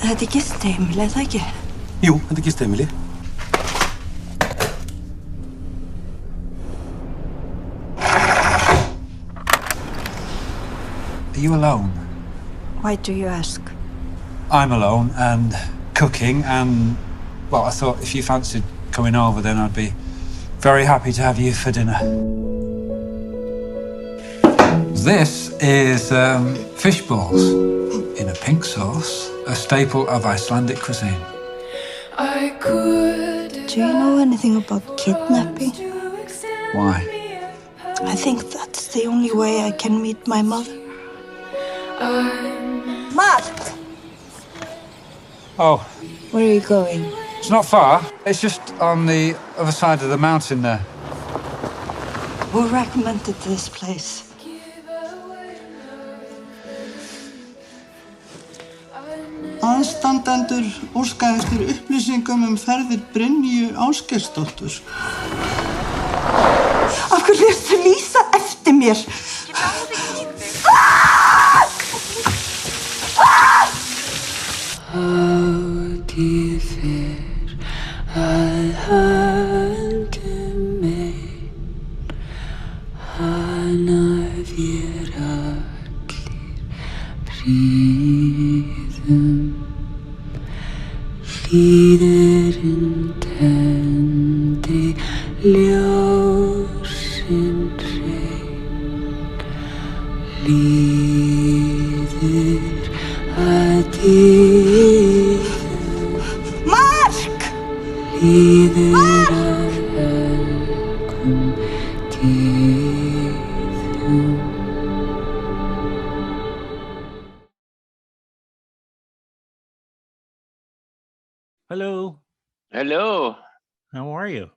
Þetta gistiheimili, það ekki? Jú, þetta gistiheimili. Are you alone? Why do you ask? I'm alone and cooking and, well, I thought if you fancied coming over then I'd be very happy to have you for dinner. This is fish balls in a pink sauce, a staple of Icelandic cuisine. Do you know anything about kidnapping? Why? I think that's the only way I can meet my mother. Mark! Oh, Where are you going? it's not far. It's just on the other side of the mountain there. Who recommended this place? Aðstandendur óska eftir upplýsingum ferðir Brynju Ásgeirsdóttur. Af hverju ertu lýsa eftir mér? Hátíð fer að höndum mein, hana vér allir príðum, hlýðurinn tendri ljósin hrein, líður að dýðum. Mark! Líður að helgum dýðum. Hello. Hello. How are you?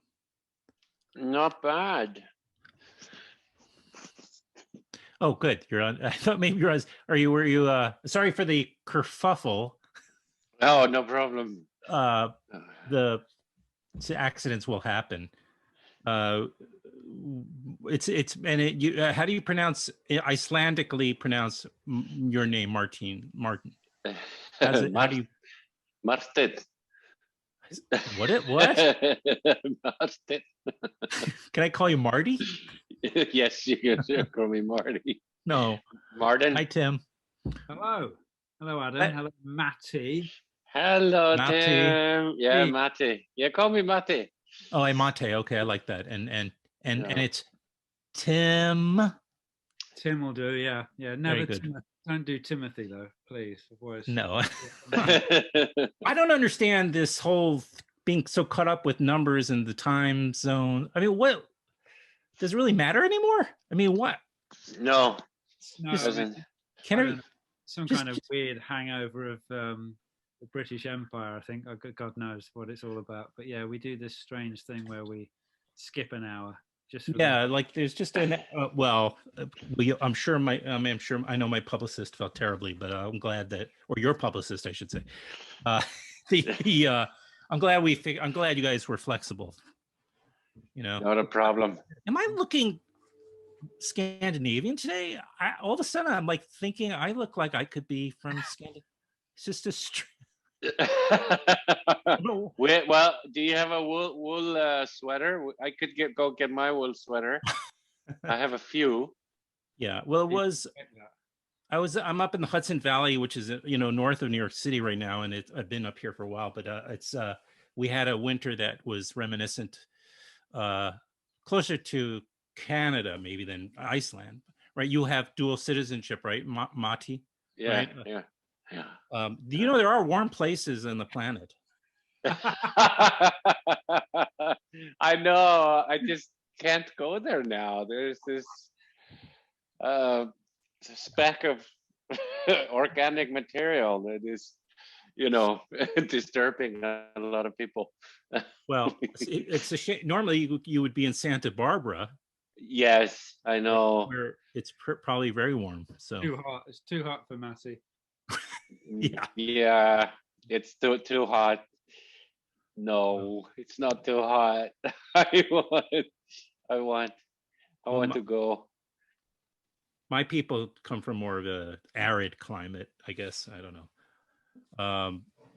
Not bad. Oh, good. You're on. I thought maybe you're on. Were you? Sorry for the kerfuffle. Oh, no problem. The accidents will happen. It's and it. You. How do you pronounce Icelandically? Pronounce your name, Marteinn. Martin. How do you? Marteinn. What? Marteinn. Can I call you Marty? Yes, you can call me Marty. No. Martin. Hi, Tim. Hello. Hello, Adam. Hello, Matty. Hello, Matty. Tim. Yeah, Hey. Matty. Yeah, call me Matty. Oh, I'm Mate. Okay, I like that. And Yeah. it's Tim. Tim will do, yeah. Yeah, never good. don't do Timothy, though, please. Otherwise, No. I don't understand this whole being so caught up with numbers and the time zone. I mean, what does it really matter anymore? I mean, what? No, no, doesn't. Can I I? don't know, some just- kind of weird hangover of the British Empire, I think. God knows what it's all about. But yeah, we do this strange thing where we skip an hour. Just for Yeah, like there's just I'm sure I'm sure I know my publicist felt terribly, but I'm glad that, or your publicist, I should say. I'm glad I'm glad you guys were flexible. You know, Not a problem. am I looking Scandinavian today? All of a sudden, I'm like thinking I look like I could be from Scandinavia. It's just a Wait, well, do you have a wool sweater? I could go get my wool sweater. I have a few. Yeah, well, I'm up in the Hudson Valley, which is north of New York City right now, and I've been up here for a while. But we had a winter that was reminiscent, closer to Canada maybe than Iceland, right? You have dual citizenship, right, Mati? Yeah, Right? yeah. Do you know there are warm places on the planet? I know. I just can't go there now. There's this speck of organic material that is, disturbing a lot of people. Well, it's a shame. Normally, you would be in Santa Barbara. Yes, I know. Where it's probably very warm. So too hot. It's too hot for Matty. Yeah, it's too hot. No, it's not too hot. I want to go. My people come from more of a arid climate, I guess. I don't know.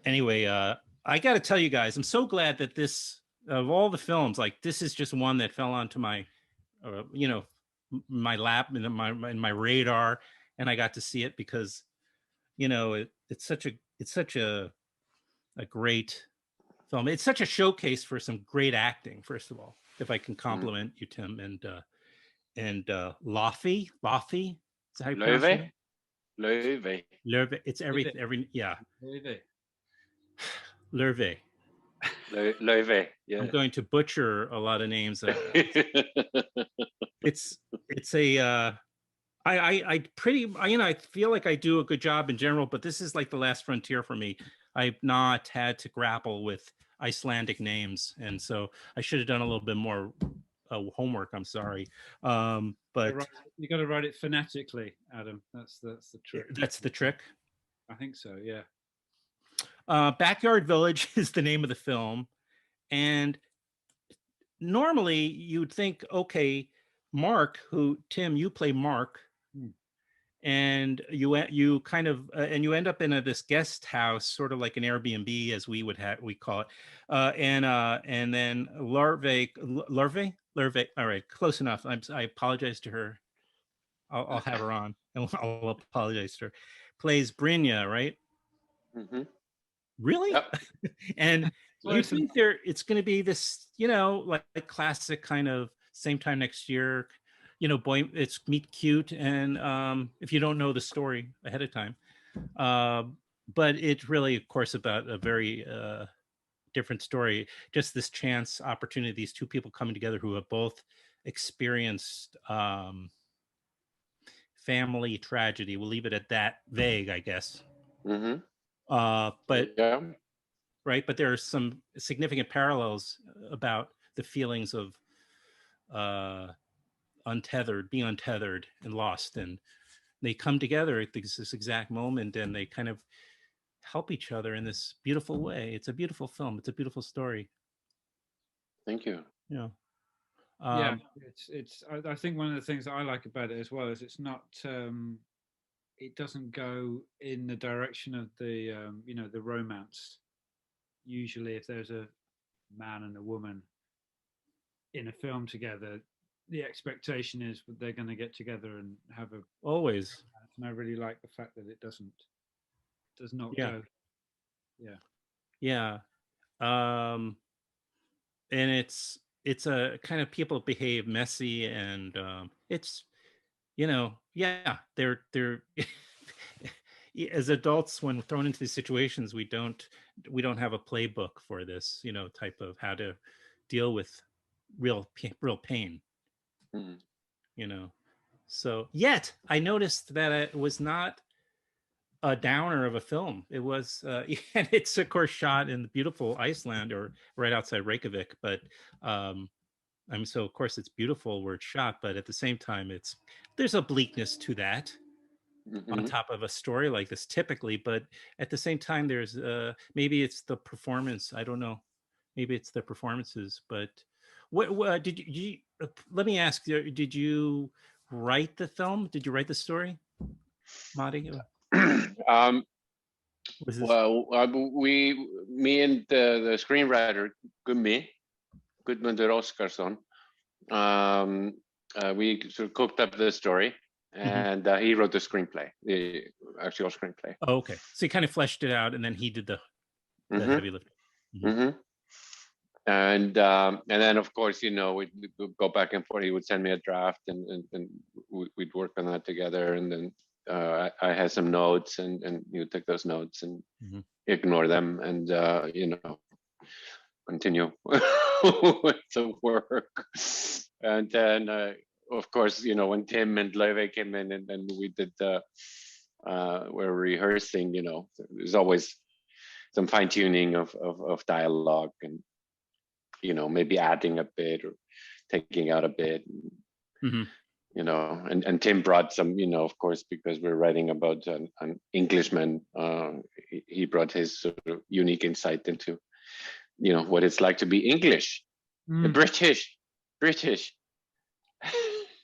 anyway, I got to tell you guys, I'm so glad that this, of all the films, like this is just one that fell onto my, my lap and my radar, and I got to see it because, it's such a great film. It's such a showcase for some great acting. First of all, if I can compliment you, Tim, and Laufey, is that how you pronounce it? Löwe. It's every yeah. Löwe. Yeah. I'm going to butcher a lot of names. It's a I feel like I do a good job in general, but this is like the last frontier for me. I've not had to grapple with Icelandic names, and so I should have done a little bit more homework. I'm sorry, but you got to write it phonetically, Adam. That's the trick. That's the trick. I think so. Yeah. Backyard Village is the name of the film, and normally you'd think, okay, Mark, Tim, you play Mark, and you kind of and you end up in this guest house, sort of like an Airbnb, as we call it, and then Larve. All right, close enough. I apologize to her. I'll have her on, and I'll apologize to her. Plays Brynja, right? Mm-hmm. Really? Yep. And you think it's going to be this, like classic kind of same time next year, boy, it's meet cute. And if you don't know the story ahead of time, but it's really, of course, about a very different story. Just this chance opportunity, these two people coming together who have both experienced family tragedy. We'll leave it at that, vague, I guess. Mm-hmm. But yeah. Right, but there are some significant parallels about the feelings of being untethered and lost, and they come together at this exact moment, and they kind of help each other in this beautiful way. It's a beautiful film. It's a beautiful story. Thank you. Yeah. It's. I think one of the things that I like about it as well is it's not. It doesn't go in the direction of the the romance. Usually, if there's a man and a woman in a film together, the expectation is that they're going to get together and have a always. And I really like the fact that it does not yeah. go. Yeah. And it's a kind of people behave messy, and it's they're as adults, when thrown into these situations, we don't have a playbook for this type of how to deal with real pain. So yet I noticed that it was not a downer of a film. It was and it's of course shot in the beautiful Iceland, or right outside Reykjavík, but so of course it's beautiful where it's shot, but at the same time there's a bleakness to that. On top of a story like this typically, but at the same time there's maybe it's the performance, I don't know, maybe it's the performances, but what did you let me ask, did you write the film? Did you write the story, Marty? Me and the screenwriter Gudmundur Óskarsson, we sort of cooked up the story, and he wrote the screenplay, the actual screenplay. Oh, okay, so he kind of fleshed it out, and then he did the heavy lifting. And then of course we'd go back and forth. He would send me a draft, and we'd work on that together, and then I had some notes, and he would take those notes and ignore them, and continue with the work. And then of course when Tim and Löwe came in, and then we did we're rehearsing, there's always some fine-tuning of dialogue, and maybe adding a bit or taking out a bit, and Tim brought some, of course, because we're writing about an Englishman, he brought his sort of unique insight into what it's like to be English, British.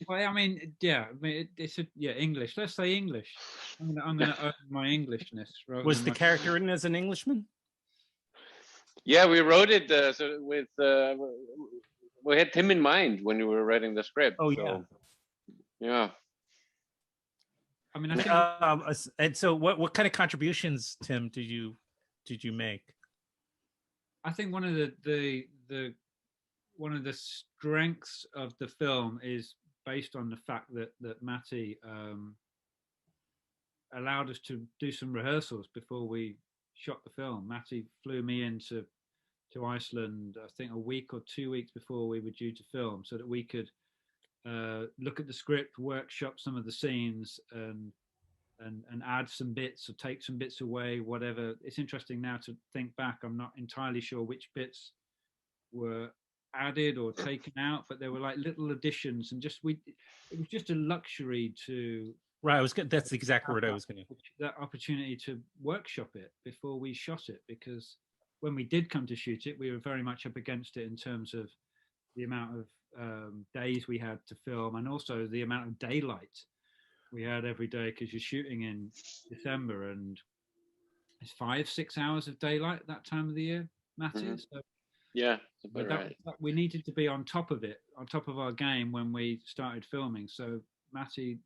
Well, I mean, it's English. Let's say English. I'm gonna own my Englishness. Was the character written as an Englishman? Yeah, we wrote it we had Tim in mind when we were writing the script. Oh, so, yeah. I mean, I think and so what kind of contributions, Tim, did you make? I think one of the strengths of the film is based on the fact that Matty allowed us to do some rehearsals before we shot the film. Matty flew me into Iceland, I think a week or 2 weeks before we were due to film, so that we could look at the script, workshop some of the scenes, and add some bits or take some bits away, whatever. It's interesting now to think back. I'm not entirely sure which bits were added or taken out, but there were like little additions, and it was just a luxury to. Right, that's the exact word I was going to. That opportunity to workshop it before we shot it, because when we did come to shoot it, we were very much up against it in terms of the amount of days we had to film, and also the amount of daylight we had every day, because you're shooting in December and it's 5-6 hours of daylight that time of the year, Matty. Mm-hmm. So yeah, right. We needed to be on top of it, on top of our game when we started filming. So Matty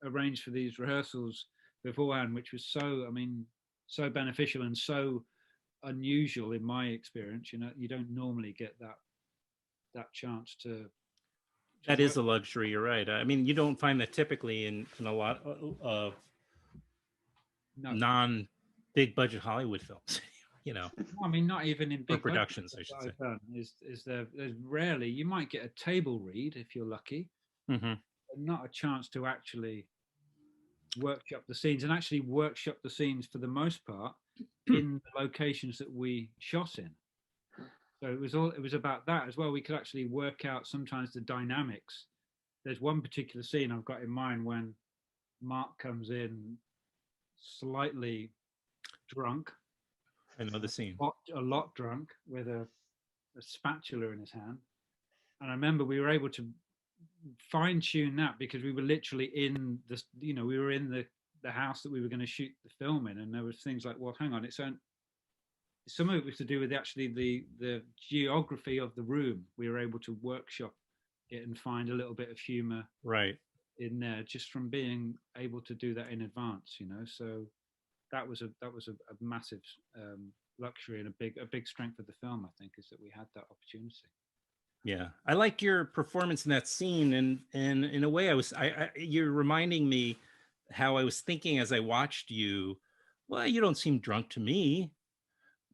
arranged for these rehearsals beforehand, which was so beneficial and so unusual in my experience. You know, you don't normally get that chance to. That is a luxury. You're right. I mean, you don't find that typically in a lot of non-big budget Hollywood films. You know, I mean, not even in big productions, I should say. There's rarely, you might get a table read if you're lucky, mm-hmm. but not a chance to actually workshop the scenes, and actually workshop the scenes for the most part in the locations that we shot in. So it was about that as well. We could actually work out sometimes the dynamics. There's one particular scene I've got in mind when Mark comes in slightly drunk. I know the scene. A lot drunk, with a spatula in his hand. And I remember we were able to fine tune that because we were literally in the, we were in the house that we were going to shoot the film in, and there was things like, well, hang on, some of it was to do with actually the geography of the room. We were able to workshop it and find a little bit of humor right in there just from being able to do that in advance, So that was a massive luxury and a big strength of the film, I think, is that we had that opportunity. Yeah, I like your performance in that scene, and in a way, you're reminding me how I was thinking as I watched you. Well, you don't seem drunk to me,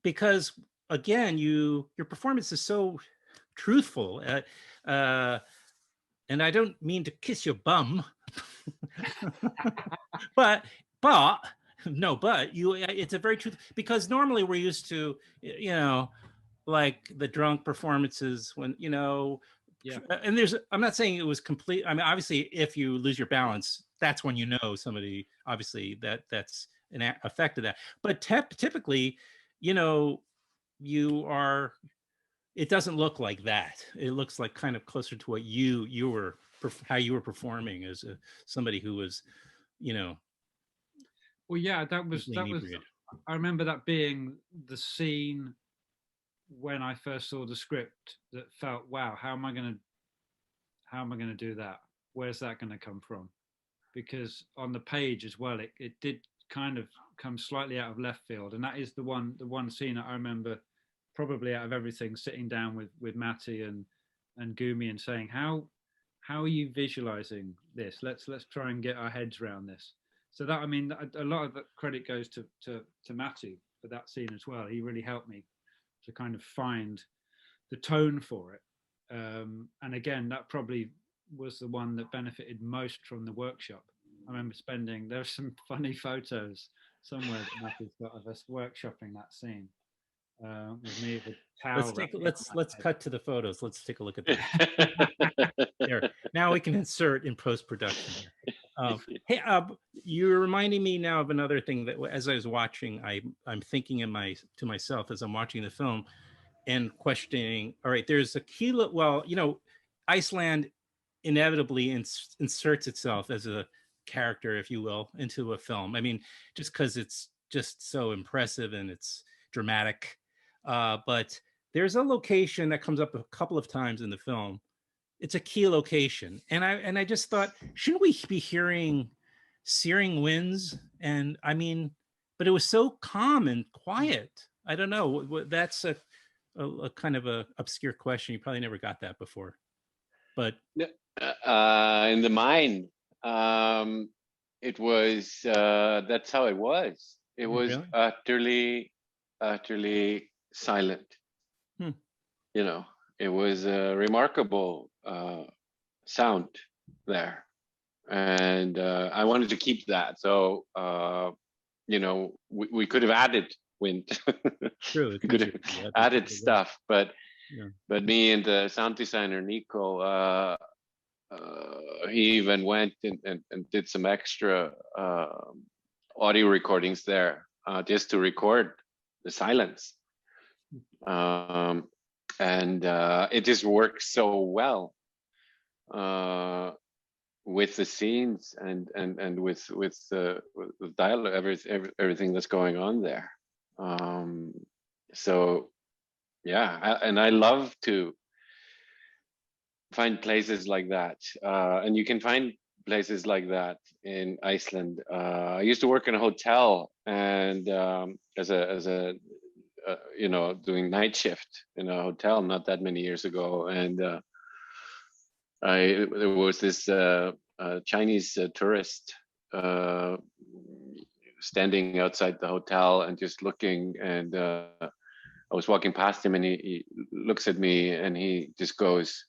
because again, your performance is so truthful, and I don't mean to kiss your bum, but it's a very truth, because normally we're used to, like the drunk performances when, and I'm not saying it was complete. I mean, obviously if you lose your balance, that's when somebody, obviously that's an effect of that. But typically, it doesn't look like that. It looks like kind of closer to what how you were performing as somebody who was, Well, yeah, that was. I remember that being the scene when I first saw the script that felt, wow, how am I going to do that? Where's that going to come from? Because on the page as well, it did kind of come slightly out of left field, and that is the one scene that I remember probably out of everything, sitting down with Matty and Gumi and saying, how are you visualizing this? Let's try and get our heads around this. So that, I mean, a lot of the credit goes to Matty for that scene as well. He really helped me to kind of find the tone for it. And again, that probably was the one that benefited most from the workshop. I remember there's some funny photos somewhere that Matty's got of us workshopping that scene. With me with a towel. Let's cut to the photos. Let's take a look at that. There. Now we can insert in post-production. Hey, you're reminding me now of another thing that, as I was watching, I'm thinking to myself as I'm watching the film and questioning. All right, there's a key. Well, Iceland inevitably inserts itself as a character, if you will, into a film. I mean, just because it's just so impressive and it's dramatic. But there's a location that comes up a couple of times in the film. It's a key location, and I just thought, shouldn't we be hearing searing winds? And I mean, but it was so calm and quiet. I don't know. That's a kind of a obscure question. You probably never got that before, but in the mine, it was that's how it was. It was really? utterly silent. You know, it was a remarkable sound there, and I wanted to keep that. So you know, we could have added wind. True, we could have added stuff, but me and the sound designer Nico, he even went and did some extra audio recordings there, just to record the silence. And it just works so well with the scenes and with the dialogue, everything that's going on there. So yeah, and I love to find places like that, and you can find places like that in Iceland. I used to work in a hotel, and as a you know, doing night shift in a hotel not that many years ago, and there was this Chinese tourist standing outside the hotel and just looking, and I was walking past him, and he looks at me and he just goes,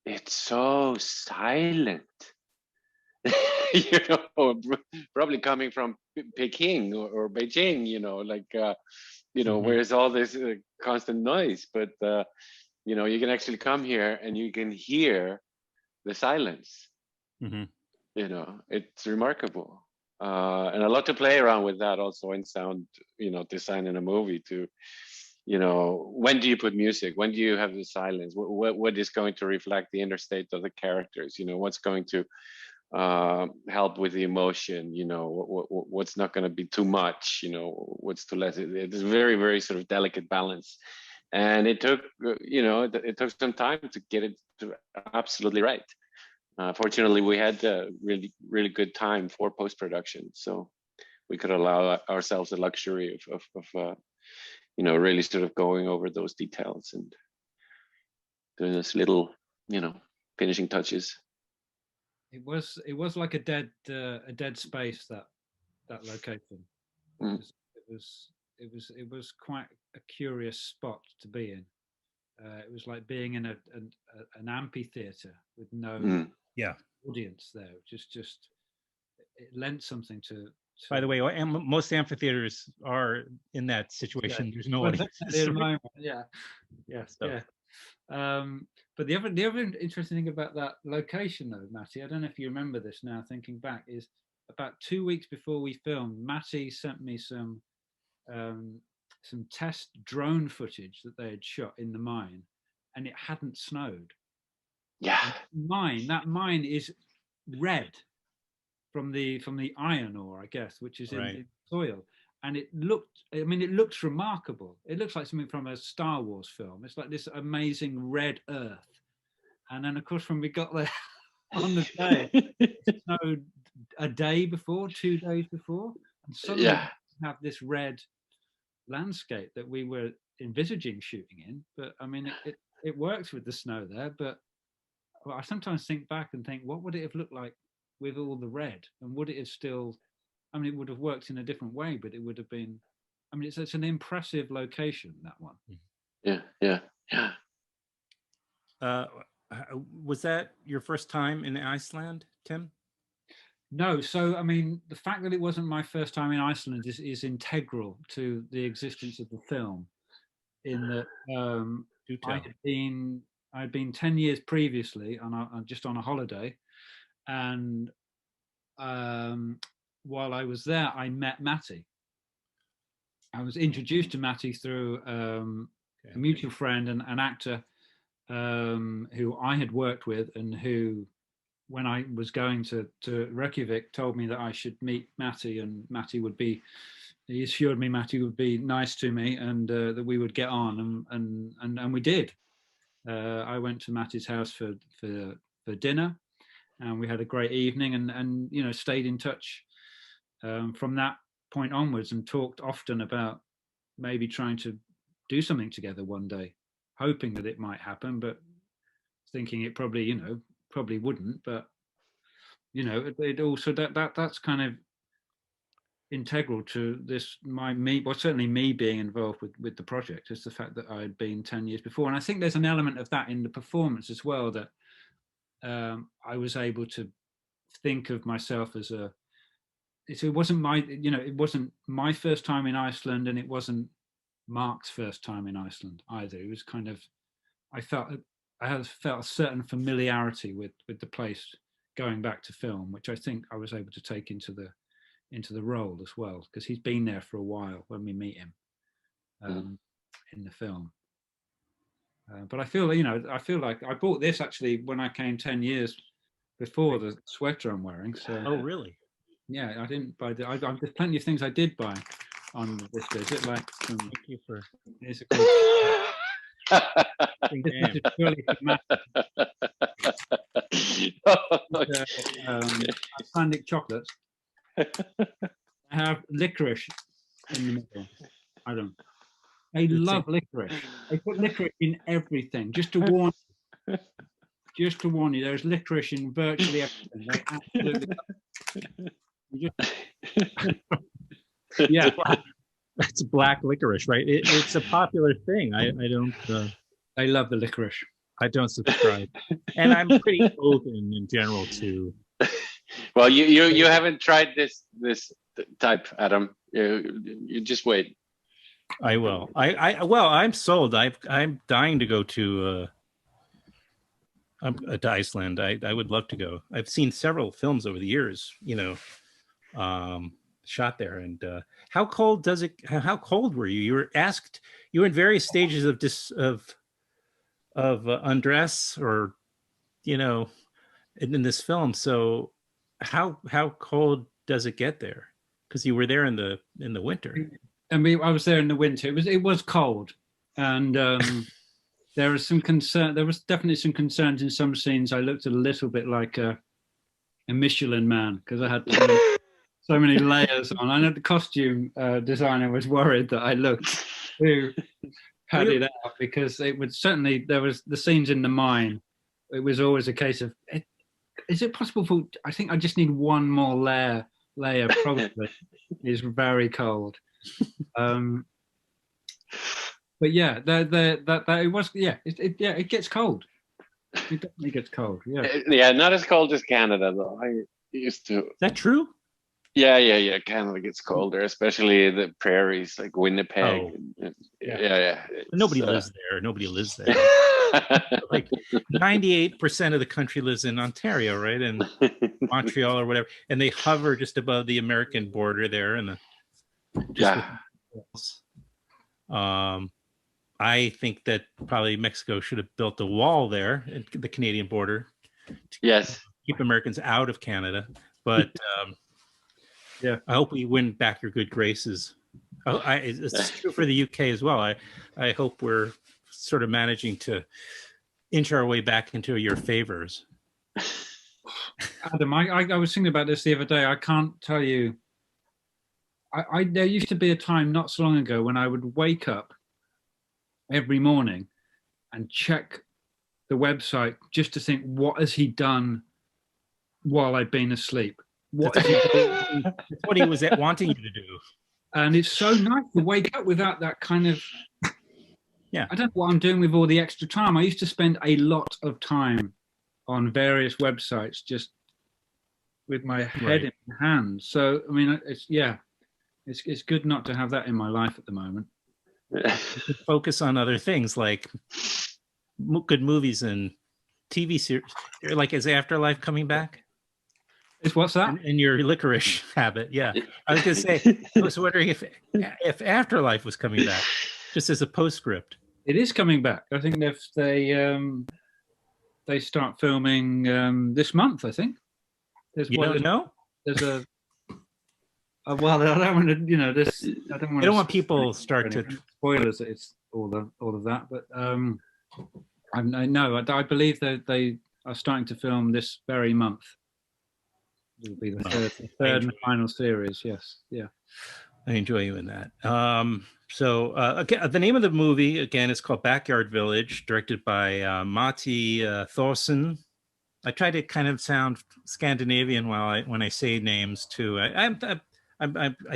"It's so silent." You know, probably coming from Peking or Beijing, you know, like you know, where's all this constant noise? But you know, you can actually come here and you can hear the silence. You know, it's remarkable, and a lot to play around with that also in sound, you know, design in a movie. To, you know, when do you put music? When do you have the silence? What is going to reflect the inner state of the characters? You know, what's going to help with the emotion? You know, what's not going to be too much? You know, what's too less? It's very, very sort of delicate balance, and it took, you know, it took some time to get it to absolutely right. Fortunately, we had really, really good time for post-production, so we could allow ourselves the luxury of you know, really sort of going over those details and doing this little, you know, finishing touches. It was like a dead space, that location. It was quite a curious spot to be in. It was like being in an amphitheater with no audience there. Just it lent something to. By the way, most amphitheaters are in that situation. There's no audience. Yeah. But the other interesting thing about that location, though, Matty, I don't know if you remember this now, thinking back, is about 2 weeks before we filmed, Matty sent me some test drone footage that they had shot in the mine, and it hadn't snowed. Yeah. That mine is red from the iron ore, I guess, which is in the soil. And it looks remarkable. It looks like something from a Star Wars film. It's like this amazing red earth. And then, of course, when we got there on the day, it snowed a day before, 2 days before. And suddenly we have this red landscape that we were envisaging shooting in. But, I mean, it works with the snow there. But I sometimes think back and think, what would it have looked like with all the red? And would it have still... I mean, it would have worked in a different way, but it would have been... I mean, it's an impressive location, that one. Yeah. Was that your first time in Iceland, Tim? No. So, I mean, the fact that it wasn't my first time in Iceland is integral to the existence of the film. In that, I'd been 10 years previously just on a holiday, and while I was there, I met Matty. I was introduced to Matty through a mutual friend and an actor who I had worked with, and who when I was going to Reykjavik, told me that I should meet Matty, and he assured me Matty would be nice to me, and that we would get on, and we did. I went to Matty's house for dinner, and we had a great evening, and you know, stayed in touch from that point onwards, and talked often about maybe trying to do something together one day, hoping that it might happen, but thinking it probably wouldn't. But you know, it also that's kind of integral to this certainly me being involved with the project, is the fact that I had been 10 years before. And I think there's an element of that in the performance as well, that I was able to think of myself as it wasn't my first time in Iceland, and it wasn't Mark's first time in Iceland either. It was kind of, I felt a certain familiarity with the place going back to film, which I think I was able to take into the role as well, because he's been there for a while when we meet him in the film. But I feel like I bought this actually when I came 10 years before, the sweater I'm wearing. So Oh, really? yeah, I didn't buy there's plenty of things I did buy on this visit, like Thank you for. this is purely for Matt. Icelandic chocolates. I have licorice in the middle. I love licorice. I put licorice in everything, just to warn you. There's licorice in virtually everything. They absolutely. Yeah, It's black licorice, right? It's a popular thing. I don't. I love the licorice. I don't subscribe, and I'm pretty open in general to. Well, you haven't tried this type, Adam. You just wait. I will. I'm sold. I'm dying to go to Iceland. I would love to go. I've seen several films over the years, shot there. And how cold were you? You were asked. You were in various stages of undress, or in this film. So how cold does it get there? Because you were there in the winter. And I was there in the winter. It was cold, and there was some concern. There was definitely some concerns in some scenes. I looked a little bit like a Michelin man, because I had so many layers on. I know the costume designer was worried that I looked too padded out, because it would certainly, there was the scenes in the mine. It was always a case of, is it possible I think I just need one more layer probably. Is very cold. But yeah, it was, it gets cold. It definitely gets cold. Yeah, not as cold as Canada though. I used to. Is that true? Yeah. Canada gets colder, especially the prairies like Winnipeg. Oh. Yeah. Nobody lives there. Nobody lives there. Like 98% of the country lives in Ontario, right? And Montreal or whatever. And they hover just above the American border there. And I think that probably Mexico should have built a wall there at the Canadian border. Yes. Keep Americans out of Canada. But yeah, I hope we win back your good graces. It's true for the UK as well. I hope we're sort of managing to inch our way back into your favors. Adam, I was thinking about this the other day. I can't tell you. There used to be a time not so long ago when I would wake up every morning and check the website just to think, what has he done while I've been asleep? That's what he was wanting you to do. And it's so nice to wake up without that kind of, yeah. I don't know what I'm doing with all the extra time. I used to spend a lot of time on various websites just with my head in my hands. So, I mean, it's good not to have that in my life at the moment. You could focus on other things like good movies and TV series. Like, is Afterlife coming back? What's that? In your licorice habit, yeah. I was going to say, I was wondering if Afterlife was coming back, just as a postscript. It is coming back. I think they start filming this month, I think. You don't know? There's a well, I don't want to, this. I don't want people start to spoilers. It's all of that, but I know. I believe that they are starting to film this very month. It will be the third and final series. Yes, yeah. I enjoy you in that. So again, the name of the movie again is called Backyard Village, directed by Marteinn Thorsson. I try to kind of sound Scandinavian when I say names too. I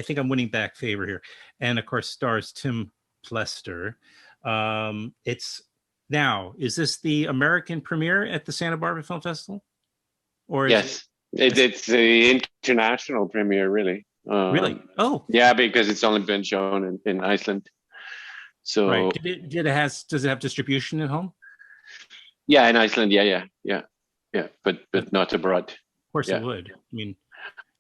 think I'm winning back favor here, and of course stars Tim Plester. It's now. Is this the American premiere at the Santa Barbara Film Festival? Or yes, it's the international premiere, really. Really? Oh, yeah, because it's only been shown in Iceland. So right. Does it have distribution at home? Yeah, in Iceland. Yeah. But not abroad. Of course, it would. I mean,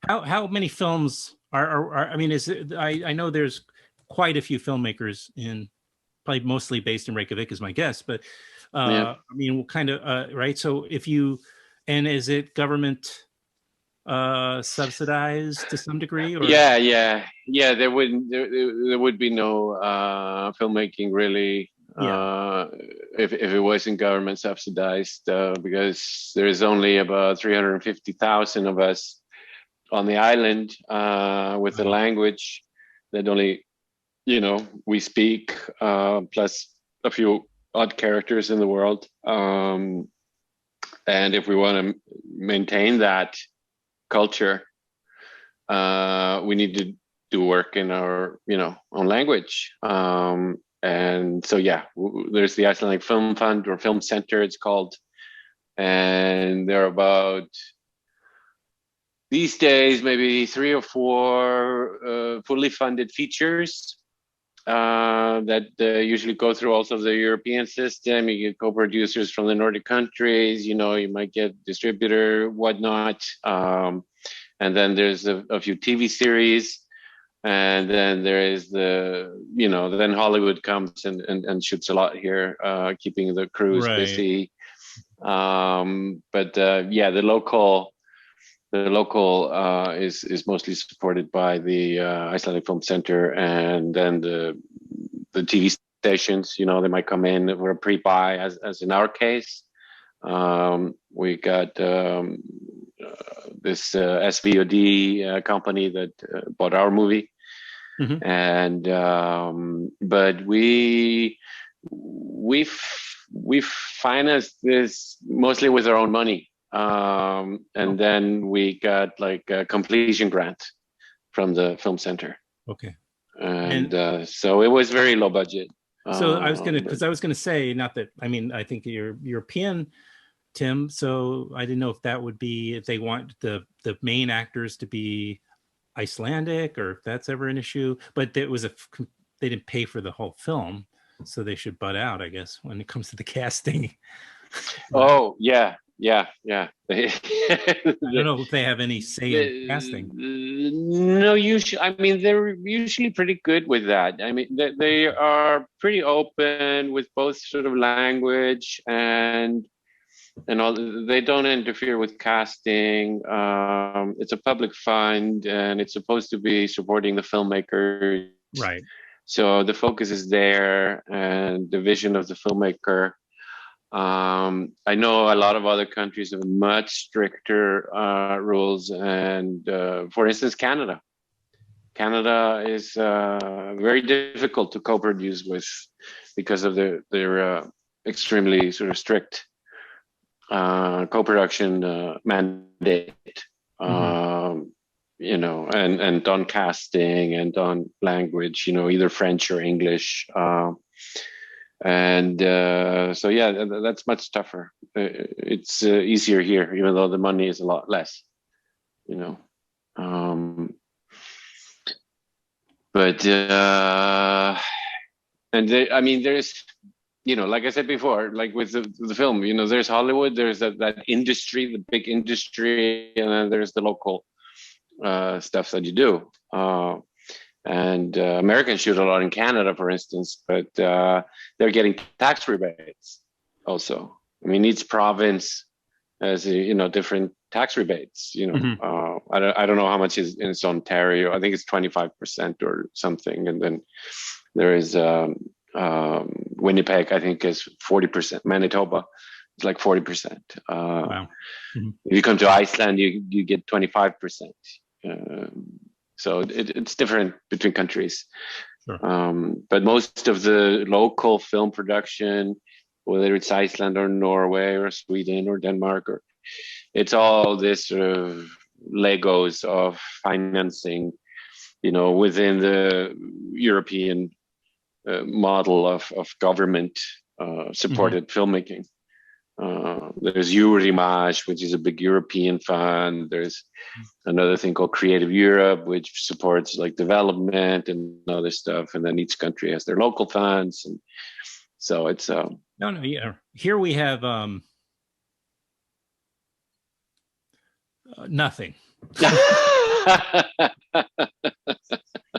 how many films are I mean, is it? I know there's quite a few filmmakers probably mostly based in Reykjavík is my guess, but I mean, kind of right. So is it government subsidized to some degree? Or? Yeah. There would be no filmmaking really if it wasn't government subsidized because there is only about 350,000 of us on the island with the language that only we speak plus a few odd characters in the world, and if we want to maintain that culture, we need to do work in our own language, and so there's the Icelandic Film Fund or Film Center it's called, and there are about these days maybe 3 or 4 fully funded features that usually go through also the European system. You get co-producers from the Nordic countries, you might get distributor, whatnot. And then there's a few TV series. And then there is then Hollywood comes and shoots a lot here, keeping the crews busy. But the local is mostly supported by the Icelandic Film Center, and then the TV stations. They might come in for a pre-buy, as in our case. We got this SVOD company that bought our movie, and but we financed this mostly with our own money. And then we got like a completion grant from the film center. Okay. And so it was very low budget. So I was gonna say, not that, I mean, I think you're European, Tim. So I didn't know if that would be, if they want the main actors to be Icelandic, or if that's ever an issue. But they didn't pay for the whole film, so they should butt out, I guess, when it comes to the casting. Oh yeah. I don't know if they have any say in casting. No, usually. I mean, they're usually pretty good with that. I mean, they are pretty open with both sort of language and all. They don't interfere with casting. It's a public fund, and it's supposed to be supporting the filmmakers. Right. So the focus is there, and the vision of the filmmaker. I know a lot of other countries have much stricter rules, and for instance, Canada is very difficult to co-produce with because of their extremely sort of strict co-production mandate. And on casting and on language, either French or English. And so that's much tougher. It's easier here, even though the money is a lot less, but there's, like I said before, like with the film, there's Hollywood, there's that industry, the big industry, and then there's the local stuff that you do. And Americans shoot a lot in Canada, for instance, but they're getting tax rebates also. I mean, each province has different tax rebates. I don't know how much is in Ontario. I think it's 25% or something, and then there is Winnipeg. I think is 40%. Manitoba is like 40%. Wow. If you come to Iceland, you get 25%. So it's different between countries. Sure. But most of the local film production, whether it's Iceland or Norway or Sweden or Denmark, it's all this sort of Legos of financing, within the European model of government supported filmmaking. There's Eurimage, which is a big European fund. There's another thing called Creative Europe, which supports like development and other stuff. And then each country has their local funds. And so it's yeah. Here we have nothing.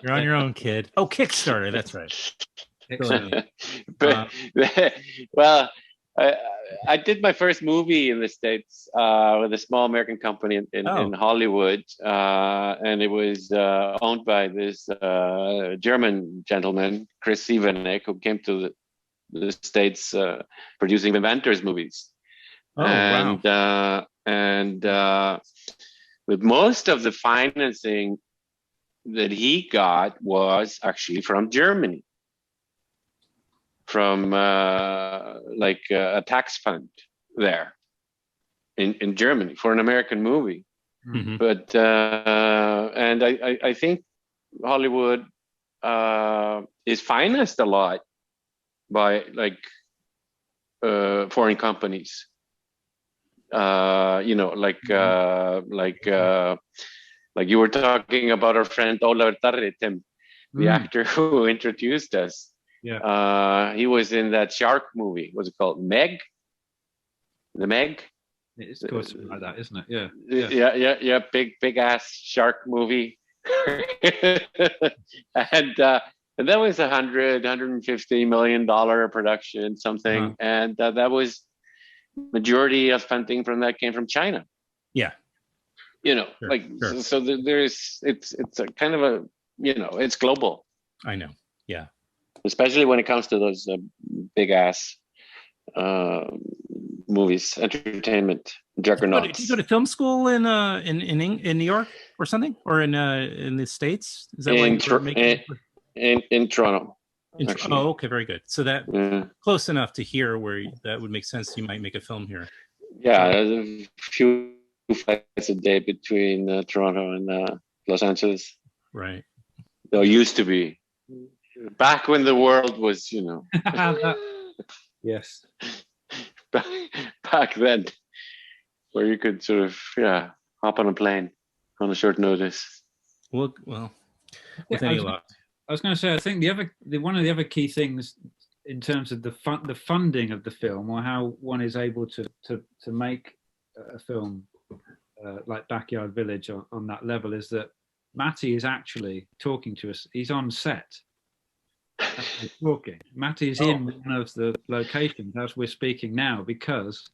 You're on your own, kid. Oh, Kickstarter. That's right. But, well, I did my first movie in the States with a small American company in Hollywood, and it was owned by this German gentleman, Chris Sievenek, who came to the States producing Inventors movies. Wow. And with most of the financing that he got was actually from Germany, from like a tax fund there in Germany for an American movie. Mm-hmm. But and I think Hollywood is financed a lot by like foreign companies. Like you were talking about our friend Ólafur Darri, Tim, the actor who introduced us. Yeah. He was in that shark movie. What's it called? Meg? The Meg? It's called something like that, isn't it? Yeah. Yeah. Big ass shark movie. And that was $150 million production, something. Uh-huh. And that was majority of funding from that came from China. Yeah. Sure. So there's it's a kind of a it's global. I know. Yeah. Especially when it comes to those big ass movies, entertainment juggernauts. Did you go to film school in New York or something, or in the States? Is that why you were making in Toronto? Oh, okay, very good. So that close enough to here where that would make sense. You might make a film here. Yeah, there's a few flights a day between Toronto and Los Angeles. Right. There used to be. Back when the world was, Yes. Back then, where you could sort of, hop on a plane on a short notice. Well, with any luck. I was going to say, I think one of the other key things in terms of the funding of the film, or how one is able to make a film like Backyard Village on that level, is that Matty is actually talking to us. He's on set. He's talking. Matty's in one of the locations as we're speaking now, because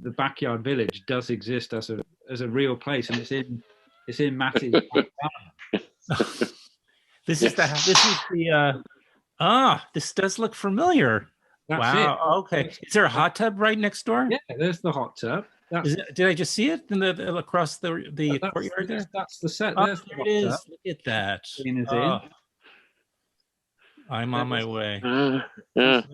the Backyard Village does exist as a real place, and it's in Matty's backyard. This does look familiar. That's wow. it. Okay. Is there a hot tub right next door? Yeah, there's the hot tub. Did I just see it in across the courtyard there? That's the set. Oh, There's the there hot it is. tub. Look at that. I'm on my way. It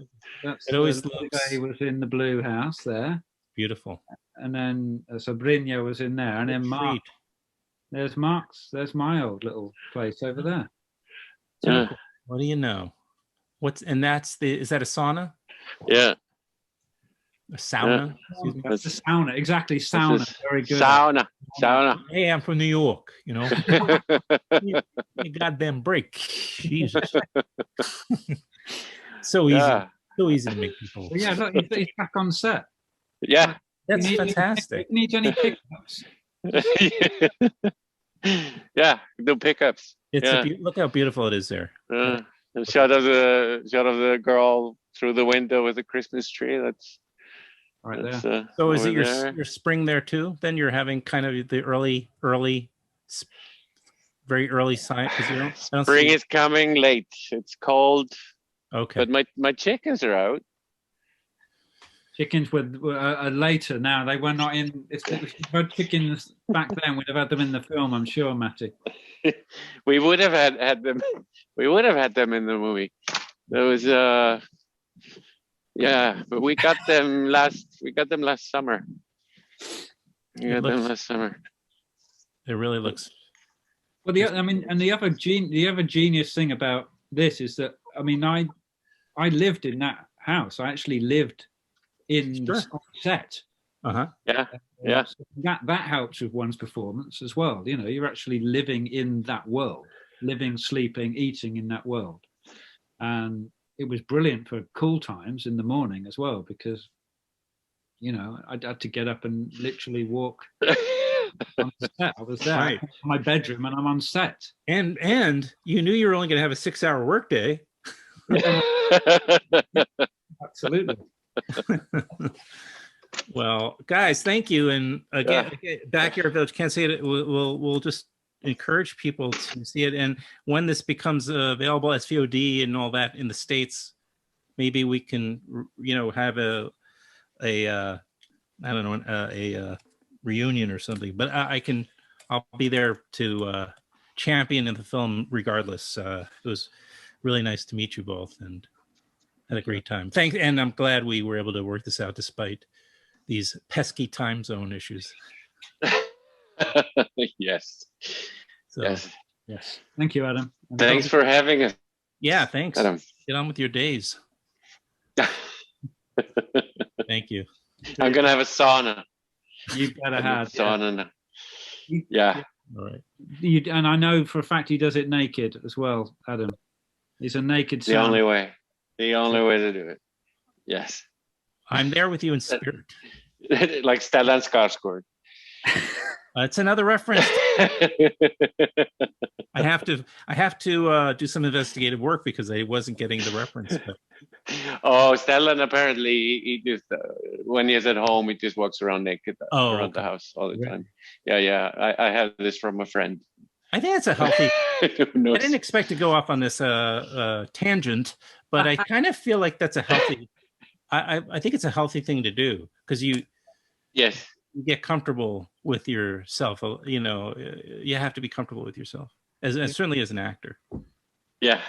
always looks. He was in the blue house there. Beautiful. And then Sabrina was in there, and then Mark. There's Mark's. There's my old little place over there. Yeah. What do you know? Is that a sauna? Yeah. A sauna? Excuse me. That's a sauna. Exactly, sauna. Very good. Sauna. Hey, I'm from New York. You goddamn break. Jesus. So easy. So easy to make people. Well, yeah, look, he's back on set. Yeah. That's fantastic. Need any pickups? Yeah, do pickups. Look how beautiful it is there. A shot of the girl through the window with the Christmas tree. right That's, there. So is over it there. your spring there too? Then you're having kind of the very early sign because I don't Spring see. is coming late. It's cold, Okay. but my chickens are out. Chickens were later now. They were not in. If we had chickens back then, we'd have had them in the film, I'm sure, Matty. We would have had them. We would have had them in the movie. There was yeah, but we got them last. We got them last summer. We got them last summer. It really looks. Well, the other genius thing about this is that I lived in that house. I actually lived in the set. Yeah, yeah. So that helps with one's performance as well. You know, you're actually living in that world, living, sleeping, eating in that world, and it was brilliant for cool times in the morning as well because, you know, I'd had to get up and literally walk. On set. I was there in my bedroom and I'm on set. And you knew you were only going to have a 6-hour workday. Absolutely. Well, guys, thank you. And again, Backyard Village, can't say it. We'll just encourage people to see it. And when this becomes available as VOD and all that in the States, maybe we can, you know, have a reunion or something. But I'll be there to champion in the film regardless. It was really nice to meet you both and had a great time. Thanks, and I'm glad we were able to work this out despite these pesky time zone issues. Yes. So, yes. Thank you, Adam. Thanks for having us. Yeah, thanks. Adam. Get on with your days. Thank you. I'm gonna have a sauna. You better have sauna. Yeah. All right. And I know for a fact he does it naked as well, Adam. It's a naked The only way. The only way to do it. Yes. I'm there with you in spirit. Like Stellan Skarsgård. It's another reference. I have to do some investigative work because I wasn't getting the reference. But. Oh, Stellan apparently he just when he's at home he just walks around naked around the house all the time. Yeah. I have this from a friend. I think it's a healthy. I didn't expect to go off on this tangent, but I kind of feel like that's a healthy. I think it's a healthy thing to do because you get comfortable with yourself. You know, you have to be comfortable with yourself, as certainly as an actor. Yeah.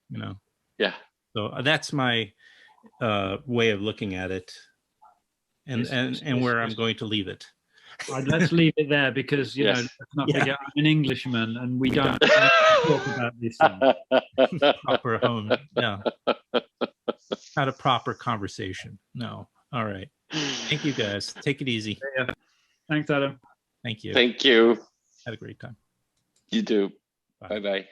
You know. Yeah. So that's my way of looking at it, and where I'm going to leave it. Let's leave it there because you know, let's not forget I'm an Englishman and we don't talk about these things. Proper home, not a proper conversation. No. All right. Thank you, guys. Take it easy. Thanks, Adam. Thank you. Thank you. Had a great time. You too. Bye bye.